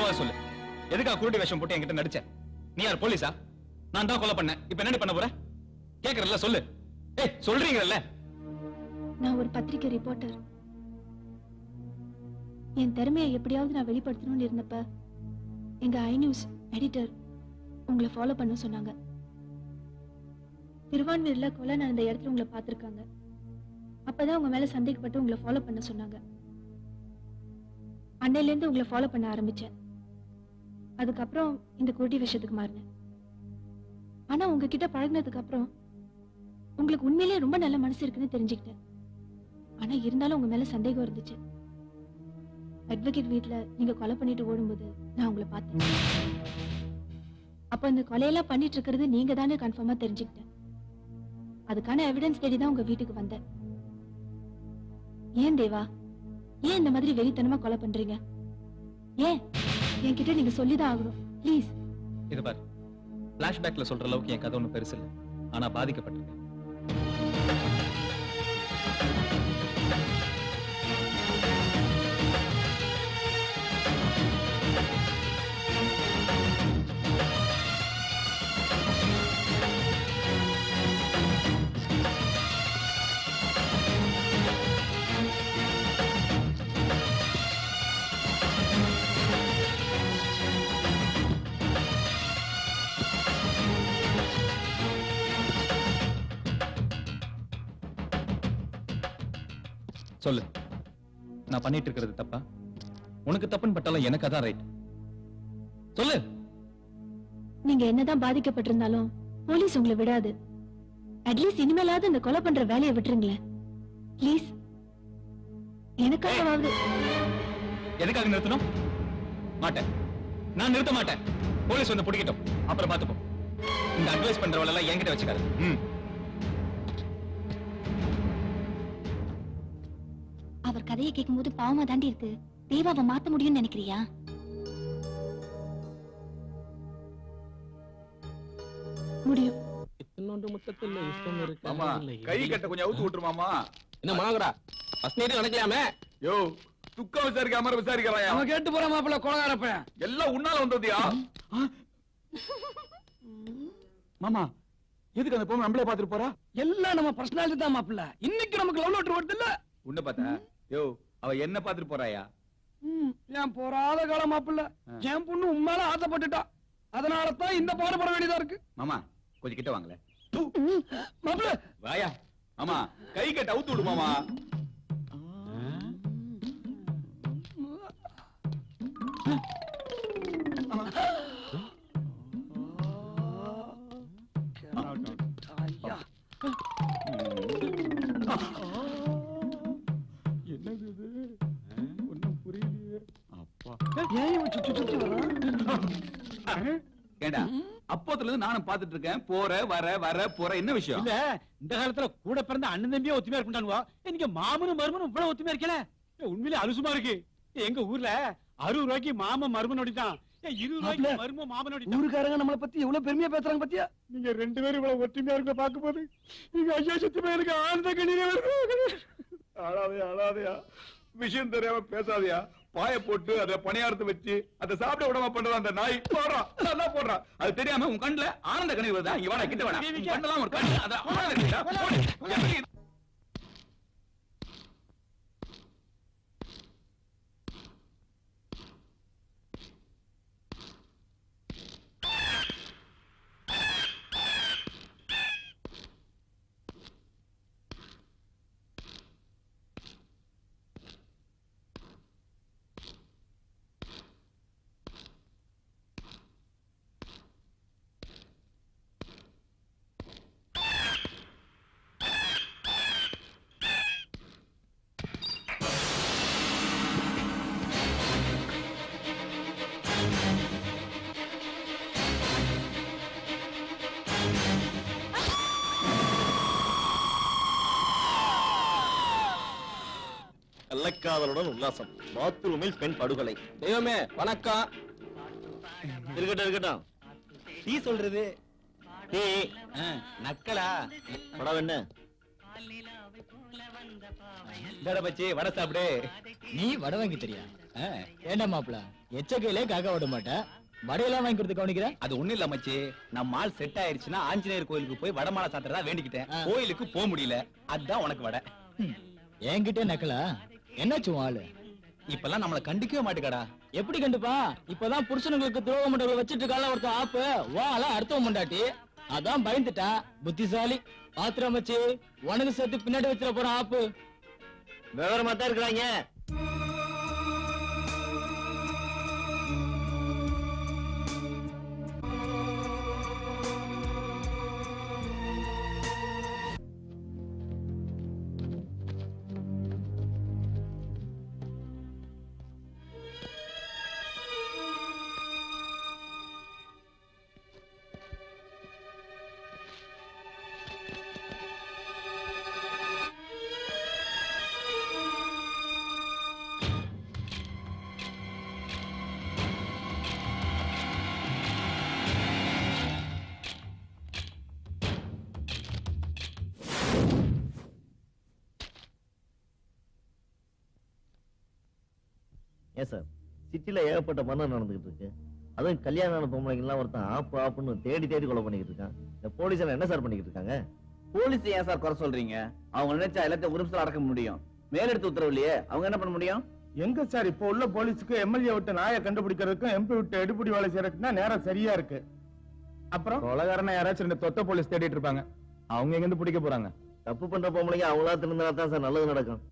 இப்போவா சொல்லு, எதுக்கா குருடி வேஷம் போட்டு என்கிட்ட நடிச்ச? நீ யார், போலீஸா? நான் தான் கொலை பண்ணேன். இப்ப என்ன பண்ண போற? கேக்குறல்ல, சொல்லு. ஏய், சொல்றீங்கல்ல? நான் ஒரு பத்திரிகை ரிப்போர்ட்டர். என் திறமையை எப்படியாவது நான் வெளிப்படுத்தணும்னு இருந்தப்ப எங்க ஐ நியூஸ் எடிட்டர் உங்களை ஃபாலோ பண்ண சொன்னாங்க. திருவான்மீர்ல கொலை நடந்த இடத்துல உங்களை பார்த்திருக்காங்க. அப்பதான் உங்க மேல சந்தேகப்பட்டு உங்களை ஃபாலோ பண்ண சொன்னாங்க. அன்னையில இருந்து உங்களை ஃபாலோ பண்ண ஆரம்பிச்சேன். அதுக்கப்புறம் இந்த குருடி விஷயத்துக்கு மாறினேன். ஆனா உங்ககிட்ட பழகினதுக்கு அப்புறம் உங்களுக்கு உண்மையிலேயே ரொம்ப நல்ல மனசு இருக்குன்னு தெரிஞ்சுக்கிட்டேன். ஆனா இருந்தாலும் உங்க மேல சந்தேகம் இருந்துச்சு. அட்வொகேட் வீட்ல நீங்க கொலை பண்ணிட்டு ஓடும்போது நான் உங்களை பார்த்தேன். அப்ப இந்த கொலையெல்லாம் பண்ணிட்டு இருக்கிறது நீங்க தானே கன்ஃபார்மா தெரிஞ்சுக்கிட்டேன். அதுக்கான எவிடன்ஸ் தேடி தான் உங்க வீட்டுக்கு வந்தேன். ஏன் தேவா, ஏன் இந்த மாதிரி வெறித்தனமா கொலை பண்றீங்க? ஏன் என்கிட்ட நீங்க சொல்லிதான் ஆகணும், ப்ளீஸ். இது பாரு, பிளாஷ்பேக்ல சொல்ற அளவுக்கு என் கதை ஒன்றும் பெருசு இல்லை. ஆனா பாதிக்கப்பட்டிருக்கேன். சொல்லு, நான் பண்ணிட்டு இருக்கிறது தப்பா? உனக்கு தப்புன்னு பட்டாலும் எனக்கு அதான் ரைட். சொல்லு. நீங்க என்னதான் பாதிக்கப்பட்டிருந்தாலும் போலீஸ் உங்களை விடாது. அட்லீஸ்ட் இனிமேலாவது இந்த கொலை பண்ற வேலையை விட்டுருங்களேன், ப்ளீஸ். எனக்காகவாவது. எதுக்காக நிறுத்தணும்? மாட்டேன், நான் நிறுத்த மாட்டேன். போலீஸ் வந்து பிடிக்கட்டும், அப்புறம் பார்த்துப்போம். இந்த அட்வைஸ் பண்றவள எல்லாம் என்கிட்ட வச்சுக்காது. அவர் கதையை கேட்கும் போது பாவமா தாண்டி இருக்கு. தேவாவை மாத்த முடியும்னு நினைக்கிறியா? முடியும். இன்னொன்று முத்தத்தில் இஷ்டம் இருக்கு. மாமா, கை கட்ட கொஞ்சம் அவுத்து விட்டுரு மாமா. என்ன மாங்கடா, ஃபர்ஸ்ட் நைட் நடக்கலாமே. யோ, துக்க விசாரிக்க அமர விசாரிக்கறாயா? அவன் கேட்டு போற மாப்பிள்ள கொலகாரப்ப. எல்லாம் உன்னால வந்ததியா? மாமா, எதுக்கு அந்த பொண்ணு நம்மளே பாத்துட்டு போறா? எல்லாம் நம்ம பர்சனாலிட்டி தான் மாப்பிள்ள. இன்னைக்கு நமக்கு லவ் லெட்டர் வருது இல்ல? உன்ன பார்த்தா? யோ, அவ என்ன பாத்துட்டு போறாயா? ஏன் போறாத காலம் மாப்பிள்ள. என் பொண்ணு உண்மையில ஆசைப்பட்டுட்டா. அதனால தான் இந்த பாடுபட வேண்டியதா இருக்கு. மாமா, கொஞ்சம் கிட்ட வாங்கல. மாப்பிள்ள வாயா. மாமா, கை கட்ட அவுத்து விடு மாமா. என்னது இது? ஒண்ணும் புரியலையே. அப்பா, ஏன் சுத்தி ஏண்டா, அப்போத்துல இருந்து நானும் பாத்துட்டு இருக்கேன். போற வர போற, என்ன விஷயம்? இல்ல, இந்த காலத்துல கூட பிறந்த அண்ணன் தம்பியா ஒத்துமையா இருப்பானுவா. நீங்க மாமனும் மருமனும் இவ்வளவு ஒத்துமையா இருக்கல? உண்மையிலே அலுசுமா இருக்கு. எங்க ஊர்ல 60 ரூபாய்க்கு மாமன் மருமன் ஓடிட்டான். 20 ரூபாய்க்கு மருமன் மாமன் ஓடிட்டான். ஊருக்காரங்க நம்மள பத்தி எவ்வளவு பெருமையா பேசுறாங்க பத்தியா? நீங்க ரெண்டு பேரும் இவ்வளவு ஒற்றுமையா இருக்க பாக்கும்போது நீங்க ஐயா சத்தியமா எனக்கு ஆனந்த கண்ணீரே வருது. அழாதையா, விஷயம் தெரியாம பேசாதயா. பாய போட்டு அத பணியாரத்தை வச்சு அதை சாப்பிட விடாம பண்ற அந்த நாய் போடுறான், நல்லா போடுறான். அது தெரியாம உன் கண்ணுல ஆனந்த கண்ணீர் வருதா? இங்க வாடா, கிட்ட வாடா. கண்ணெல்லாம் ஒரு கண்ணு, அத ஆனந்த கண்ணீர். கள்ளக்காதலுடன் உல்லாசம், பாத்ரூமில் பெண் படுகொலை. தெய்வமே வணக்கம். இருக்கட்டும். டீ சொல்றது டீ நக்கலா? படம் என்ன? வடை பச்சி, வடை சாப்பிடு. நீ வடை வாங்கி தெரியா? ஏண்டா மாப்பிள எச்சக்கையிலே காக்க விட மாட்டேன் வடையெல்லாம் வாங்கி கொடுத்து கவனிக்கிறேன். அது ஒண்ணு இல்ல மச்சி, நம்ம ஆள் செட் ஆயிருச்சுன்னா ஆஞ்சநேயர் கோயிலுக்கு போய் வடமாலை சாத்துறதா வேண்டிக்கிட்டேன். கோயிலுக்கு போக முடியல, அதுதான் உனக்கு வடை. என்கிட்ட நக்கலா? என்னாச்சு ஆளு? இப்பெல்லாம் நம்மள கண்டிக்கவே மாட்டேங்கடா. எப்படி கண்டுப்பா? இப்பதான் புருஷனுங்களுக்கு துரோக மண்டபம் வச்சிட்டு இருக்கால ஒருத்தன் ஆப்பு வாழ அர்த்தம் மண்டாட்டி, அதான் பயந்துட்டா. புத்திசாலி பாத்திரம் வச்சு உனக்கு சேர்த்து பின்னாடி வச்சிட போறான் ஆப்பு. விவரமா தான் இருக்கிறாங்க. சார், சிட்டில ஏகப்பட்ட மரணம் நடந்துகிட்டு இருக்கு. அதுவும் கல்யாண பொம்பளைங்கெல்லாம் ஒருத்தன் ஆப்பு ஆப்புன்னு தேடி தேடி கொலை பண்ணிக்கிட்டு இருக்கான். இந்த போலீஸ் என்ன சார் பண்ணிக்கிட்டு இருக்காங்க? போலீஸ் ஏன் சார் குறை சொல்றீங்க? அவங்க நினைச்சா எல்லாத்தையும் ஒரு நிமிஷம் அடக்க முடியும். மேலெடுத்து உத்தரவு இல்லையே, அவங்க என்ன பண்ண முடியும்? எங்க சார் இப்போ உள்ள போலீஸுக்கு எம்எல்ஏ விட்டு நாயை கண்டுபிடிக்கிறதுக்கும் எம்பி விட்டு எடுபடி வேலை செய்யறதுக்குன்னா நேரம் சரியா இருக்கு. அப்புறம் கொலகாரனை யாராச்சும் ரெண்டு தொத்த போலீஸ் தேடிட்டு இருப்பாங்க. அவங்க எங்க இருந்து பிடிக்க போறாங்க? தப்பு பண்ற பொம்பளைங்க அவங்களா திருந்தினா தான் சார் நல்லது நடக்கும்.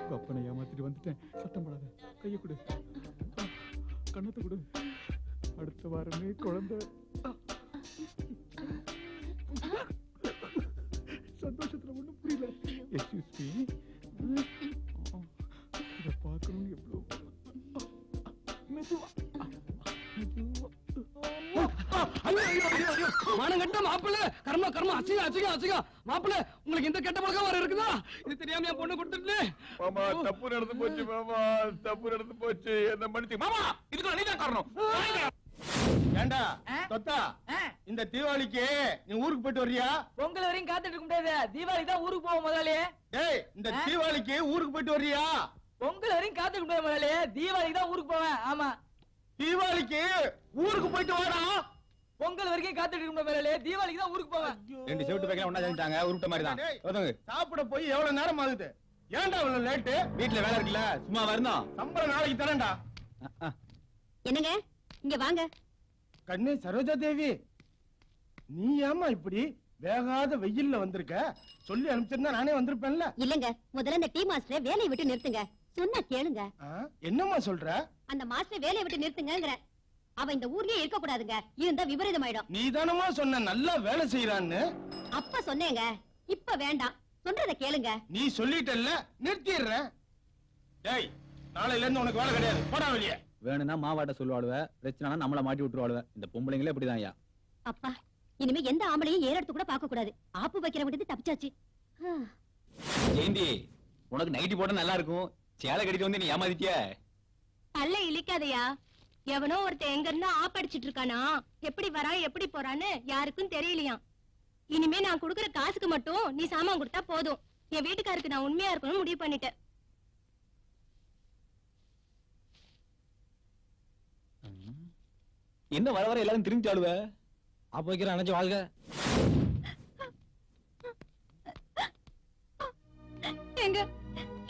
கப்பனை ஏமாத்திட்டு வந்துட்டேன். சத்தம் போடாத, கைய கொடு, கண்ணத்தை கொடு. அடுத்த வாரமே குழந்தை. சந்தோஷத்துல ஒண்ணும் புரியல. இத பார்க்கணும். எவ்வளவு மெதுவா மானங்கட்ட மாப்பிள்ள, கர்ம கர்ம அசிங்க அசிங்க அசிங்க மாப்பிள்ள, உங்களுக்கு இந்த கெட்ட பழக்கம் வர இருக்குதா? இது தெரியாம என் பொண்ணு கொடுத்துட்டு. மாமா தப்பு நடந்து போச்சு, மாமா தப்பு நடந்து போச்சு. என்ன மன்னிச்சு மாமா, இதுக்கு நீதான் காரணம். ஏண்டா தொத்தா, இந்த தீபாவளிக்கு நீ ஊருக்கு போயிட்டு வர்றியா? பொங்கல் வரையும் காத்துட்டு இருக்க முடியாது, தீபாவளி தான் ஊருக்கு போவோம் முதலாளி. டேய், இந்த தீபாவளிக்கு ஊருக்கு போயிட்டு வர்றியா? பொங்கல் வரையும் காத்துட்டு முடியாது முதலாளி, தீபாவளி தான் ஊருக்கு போவேன். ஆமா, தீபாவளிக்கு ஊருக்கு போயிட்டு வாடா. பொங்கல் வரைக்கும் காத்துட்டு இருக்க முதலாளி, தீபாவளிக்கு தான் ஊருக்கு போவேன். ரெண்டு செவிட்டு பேக்கெல்லாம் ஒண்ணா செஞ்சாங்க, உருட்ட மாதிரி தான். சாப்பிட போய் எவ்வளவு நேரம் ஆகுது? ஏன்டா இவ்வளவு லேட்டு? வீட்டுல வேலை இருக்குல்ல, சும்மா வரணும். சம்பளம் நாளைக்கு தரேன்டா. என்னங்க இங்க வாங்க. கண்ணே சரோஜா தேவி, நீ ஏமா இப்படி வேகாத வெயில்ல வந்திருக்க? சொல்லி அனுப்பிச்சிருந்தா நானே வந்திருப்பேன்ல. இல்லங்க, முதல்ல இந்த டீ மாஸ்டர் வேலையை விட்டு நிறுத்துங்க. சொன்னா கேளுங்க. என்னம்மா சொல்ற? அந்த மாஸ்டர் வேலையை விட்டு நிறுத்துங்கங்கற. அவன் இந்த ஊர்லயே இருக்க கூடாதுங்க, இருந்தா விபரீதமாயிடும். நீ தானமா சொன்ன நல்லா வேலை செய்யறான்னு? அப்ப சொன்னேங்க, இப்ப வேண்டாம். சொல்றத கேளுங்க. நீ சொல்லிட்டல்ல, நிறுத்திடுறேன். டேய், நாளையில இருந்து உனக்கு வேலை கிடையாது, போடா வெளியே. வேணும்னா மாவாட்ட சொல்லுவாளுவ, பிரச்சனைனா நம்மள மாட்டி விட்டுருவாளுவ. இந்த பொம்பளைங்களே இப்படிதான் ஐயா. அப்பா, இனிமே எந்த ஆம்பளையும் ஏறெடுத்து கூட பார்க்க கூடாது. ஆப்பு வைக்கிற விட்டு தப்பிச்சாச்சு. ஜெயந்தி, உனக்கு நைட்டி போட நல்லா இருக்கும். சேலை கட்டிட்டு வந்து நீ ஏமாத்திட்டிய. பல்ல இழிக்காதையா. எவனோ ஒருத்தன் எங்க இருந்தா ஆப்படிச்சிட்டு இருக்கானா, எப்படி வரான் எப்படி போறான்னு யாருக்கும் தெரியலையா. இனிமே நான் குடுக்கற காசுக்கு மட்டும் நீ சாமான் கொடுத்தா போதும். என் வீட்டுக்காருக்கு நான் உண்மையா இருக்கணும்னு முடிவு பண்ணிட்டேன். என்ன வர வர எல்லாரும் திரும்பி ஆடுவ? ஆப்பு வைக்கிற அணைச்சு வாழ்க. எங்க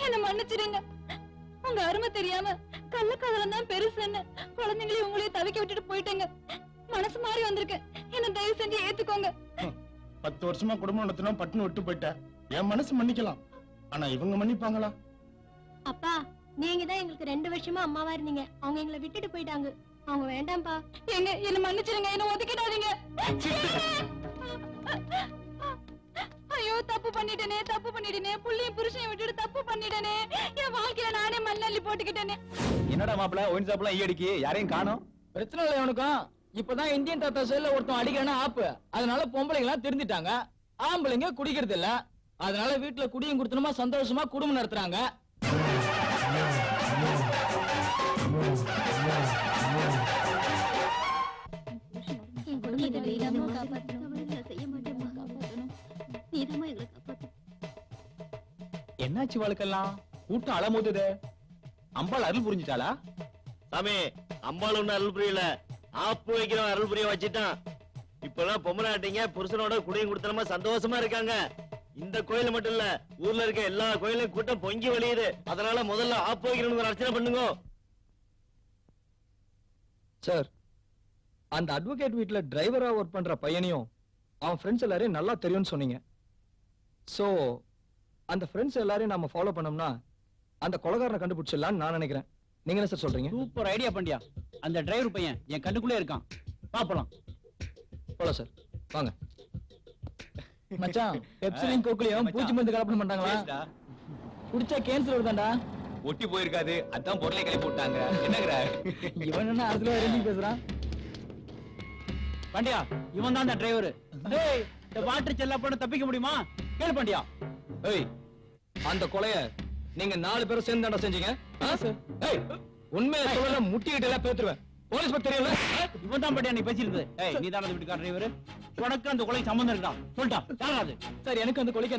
என்ன மன்னிச்சிருங்க. உங்க அருமை தெரியாம கள்ளக்காதலம் தான் பெருசுன்னு குழந்தைங்களையும் உங்களையும் தவிக்க விட்டுட்டு போயிட்டேங்க. மனசு மாறி வந்திருக்கேன், என்ன தயவு செஞ்சு ஏத்துக்கோங்க. 10 வருஷமா குடும்பம் நடத்தினோம், பட்டுன்னு விட்டு போயிட்ட. என் மனசு மன்னிக்கலாம், ஆனா இவங்க மன்னிப்பாங்களா? அப்பா, நீங்க தான் எங்களுக்கு 2 வருஷமா அம்மாவா இருந்தீங்க. அவங்க எங்களை விட்டுட்டு போயிட்டாங்க. அவங்க வேண்டாம்ப்பா. எங்க என்ன மன்னிச்சிருங்க, என்ன ஒதுக்கிடாதீங்க. ஐயோ, தப்பு பண்ணிட்டேனே தப்பு பண்ணிட்டேனே. புள்ளையும் புருஷனையும் விட்டுட்டு தப்பு பண்ணிட்டேனே. என் வாழ்க்கையில நானே மண்ணள்ளி போட்டுக்கிட்டேனே. என்னடா மாப்பிள்ள, ஒயின் சாப்பிடலாம் ஈ அடிக்கி, யாரையும் காணோம். பிரச்சனை இல்லை அவனுக்கும். இப்பதான் இந்தியன் தாத்தா சைடுல ஒருத்தன் அடிக்கிறானா ஆப்பு. அதனால பொம்பளைங்க எல்லாம் திருந்திட்டாங்க, ஆம்பளைங்க குடிக்கிறது இல்ல. அதனால வீட்டுல குடியும் கொடுத்தனுமா சந்தோஷமா குடும்பம் நடத்துறாங்க. என்னாச்சு வாழ்க்கெல்லாம் கூட்டம் அலமோதுதே அம்பாள் அருள் புரிஞ்சுட்டாளா? சாமி அம்பாள் ஒண்ணு அருள் புரியல, ஆப்பு வைக்கிறவன் அருள் புரிய வச்சுட்டான். இப்பெல்லாம் பொம்மநாட்டிங்க புருஷனோட குடியும் கொடுத்தனமா சந்தோஷமா இருக்காங்க. இந்த கோயில் மட்டும் இல்ல, ஊர்ல இருக்க எல்லா கோயிலும் கூட்டம் பொங்கி வழியுது. அதனால முதல்ல ஆப்பு வைக்கிறவங்க அர்ச்சனை பண்ணுங்க. சார், அந்த அட்வொகேட் வீட்ல டிரைவரா ஒர்க் பண்ற பையனையும் அவன் ஃப்ரெண்ட்ஸ் எல்லாரையும் நல்லா தெரியும்னு சொன்னீங்க. சோ அந்த ஃப்ரெண்ட்ஸ் எல்லாரையும் நாம ஃபாலோ பண்ணோம்னா அந்த கொலைகாரனை கண்டுபிடிச்சிடலாம்னு நான் நினைக்கிறேன். நீங்க என்ன சார் சொல்றீங்க? சூப்பர் ஐடியா பண்ணியா. அந்த டிரைவர் பையன் என் கண்ணுக்குள்ளே இருக்கான். பாப்பலாம். போலாம் சார், வாங்க. மச்சான், பெப்சிலையும் கோக்குலையும் பூச்சி மருந்து கலப்படம் பண்றாங்களா? குடிச்சா கேன்சர் வருதாண்டா. ஒட்டி போயிருக்காது, அதான் பொருளை கிளப்பி விட்டாங்க. என்னங்கற இவன் என்ன அதுல ரெண்டு பேசுறான்? பாண்டியா, இவன் தான் அந்த டிரைவர். டேய், இந்த வாட்டர் செல்ல பண்ண தப்பிக்க முடியுமா? கேளு பாண்டியா. ஏய், அந்த கொலைய நீங்க 4 பேரும் சேர்ந்து தாண்டா செஞ்சீங்க. ஏய், உண்மையை சொல்லல முட்டிக்கிட்டு எல்லாம் பேத்துருவேன். போலீஸ் பத்தி தெரியல. இவன் தான் பாண்டியா நீ பேசியிருந்தது. ஏய், நீ தான் அந்த வீட்டுக்கார டிரைவர். உனக்கு அந்த கொலை சம்பந்தம் இருக்கா? சொல்லிட்டா. யாராவது? சார், எனக்கு அந்த கொலைக்கு